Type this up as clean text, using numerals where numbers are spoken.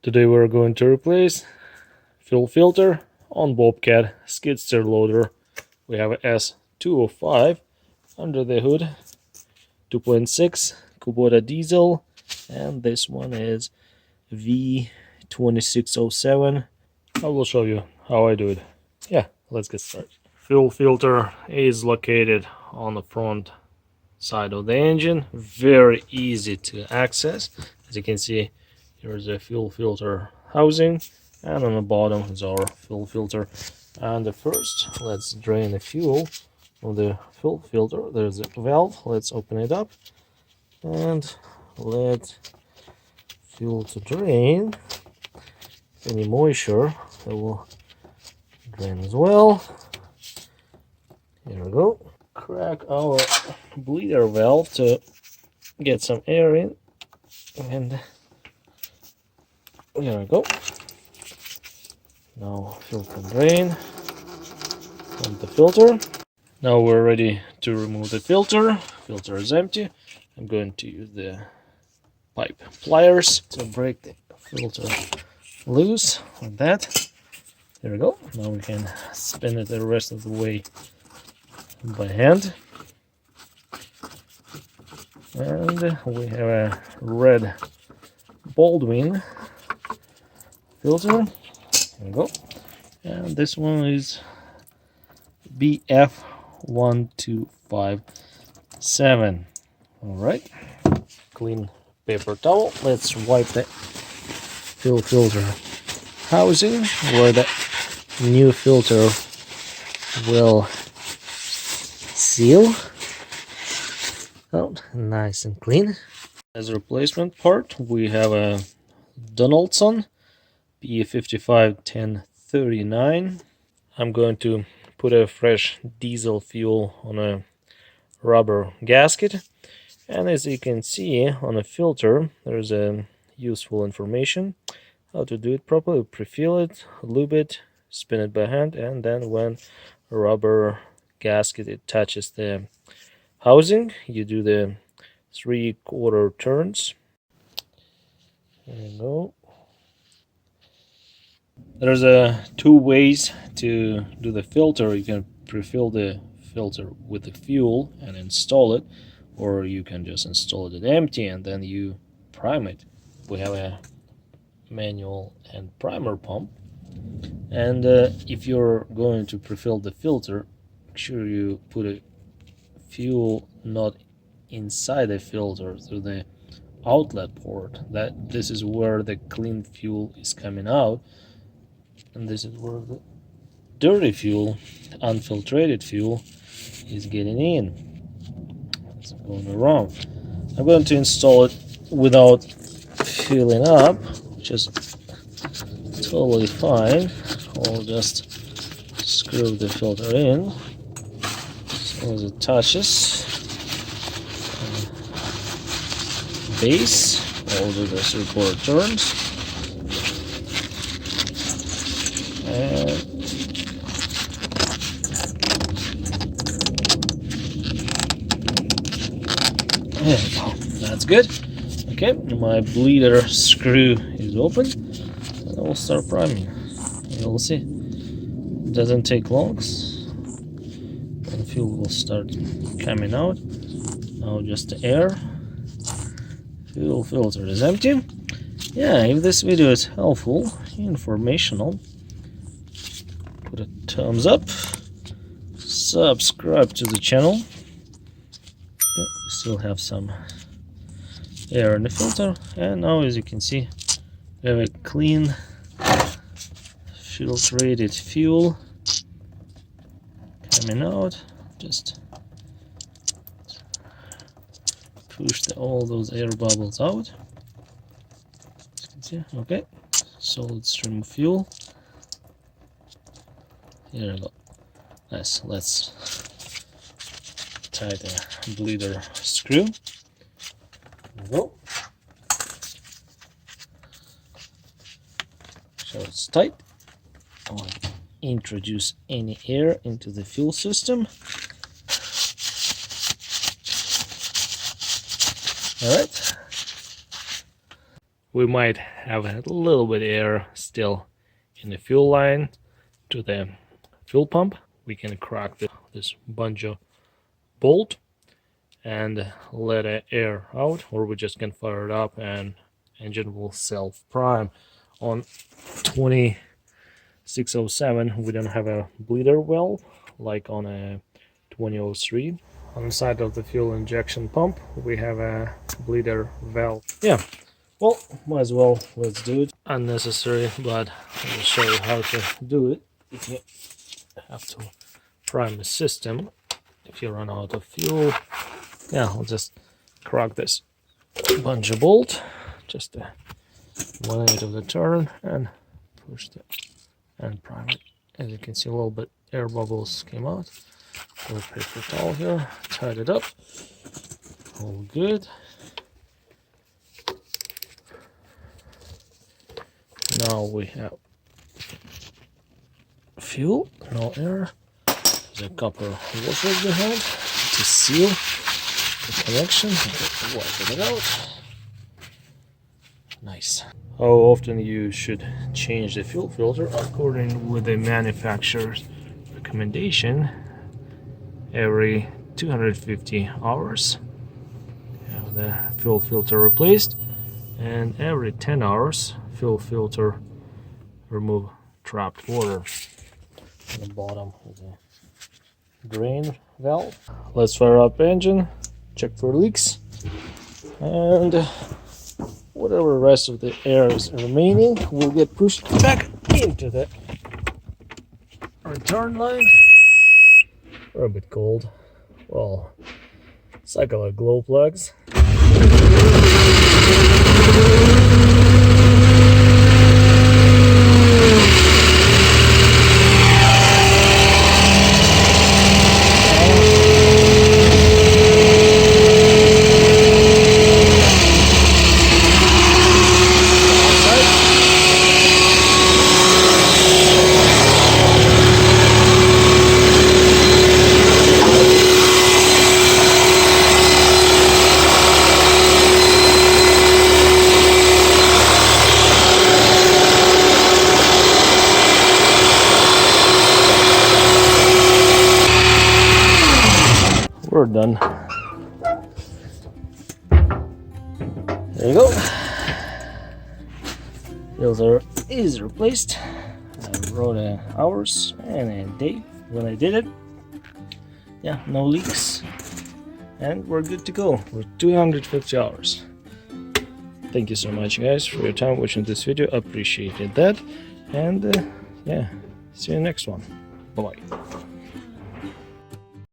Today we're going to replace fuel filter on Bobcat skid steer loader. We have a S205 under the hood, 2.6 Kubota diesel, and this one is V2607. I will show you how I do it. Yeah, let's get started. Fuel filter is located on the front side of the engine, very easy to access. As you can see, here's a fuel filter housing, and on the bottom is our fuel filter. And first, let's drain the fuel from the fuel filter. There's a valve. Let's open it up and let fuel to drain. Any moisture, it will drain as well. Here we go. Crack our bleeder valve to get some air in, and here we go. Now fuel can drain from the filter. Now we're ready to remove the filter. Filter is empty. I'm going to use the pipe pliers to break the filter loose like that. There we go. Now we can spin it the rest of the way by hand. And we have a red Baldwin filter. There we go. And this one is BF1257. Alright. Clean paper towel. Let's wipe the fuel filter housing where the new filter will seal. Oh, nice and clean. As a replacement part, we have a Donaldson P551039. I'm going to put a fresh diesel fuel on a rubber gasket, and as you can see on a filter, there's a useful information how to do it properly. Pre-fill it, lube it, spin it by hand, and then when a rubber gasket it touches the housing, you do the 3/4 turns. There you go. There's two ways to do the filter. You can pre-fill the filter with the fuel and install it, or you can just install it empty and then you prime it. We have a manual and primer pump, and if you're going to pre-fill the filter, make sure you put a fuel not inside the filter, through the outlet port. This is where the clean fuel is coming out, and this is where the dirty fuel, unfiltrated fuel, is getting in. It's going wrong. I'm going to install it without filling up, which is totally fine. I'll just screw the filter in as soon as it touches base. I'll do the 3/4 turns, and there we go. That's good. Okay, my bleeder screw is open, and I will start priming. You'll see. It doesn't take long, and fuel will start coming out. Now just the air. Fuel filter is empty. Yeah, if this video is helpful, informational, put a thumbs up, subscribe to the channel. We still have some air in the filter, and now as you can see, we have a clean filtrated fuel coming out. Just push all those air bubbles out. As you can see, okay, solid stream of fuel. Here we go. Nice. Let's tie the bleeder screw. There we go. So it's tight. I won't introduce any air into the fuel system. Alright. we might have a little bit of air still in the fuel line to the fuel pump. We can crack this bunjo bolt and let air out, or we just can fire it up and engine will self-prime. On 2607 we don't have a bleeder valve like on a 2003. On the side of the fuel injection pump we have a bleeder valve. Yeah, well, might as well, let's do it. Unnecessary, but I'll show you how to do it. If you have to prime the system, if you run out of fuel, yeah, I'll just crack this bunch of bolt, just 1/8 of the turn, and push it and prime it. As you can see, a little bit air bubbles came out. Put a paper towel here, tied it up, all good. Now we have fuel, no air. There's a copper washer behind to seal the connection. Wipe it out. Nice. How often you should change the fuel filter? According with the manufacturer's recommendation, every 250 hours have the fuel filter replaced, and every 10 hours fuel filter remove trapped water. On the bottom is a drain valve. Let's fire up engine, check for leaks, and whatever rest of the air is remaining will get pushed back into the return line. We're a bit cold. Well, it's like a glow plugs. We're done. There you go. Filter is replaced. I wrote hours and a day when I did it. Yeah, no leaks. And we're good to go. We're 250 hours. Thank you so much, guys, for your time watching this video. Appreciated that. And yeah, see you next one. Bye-bye.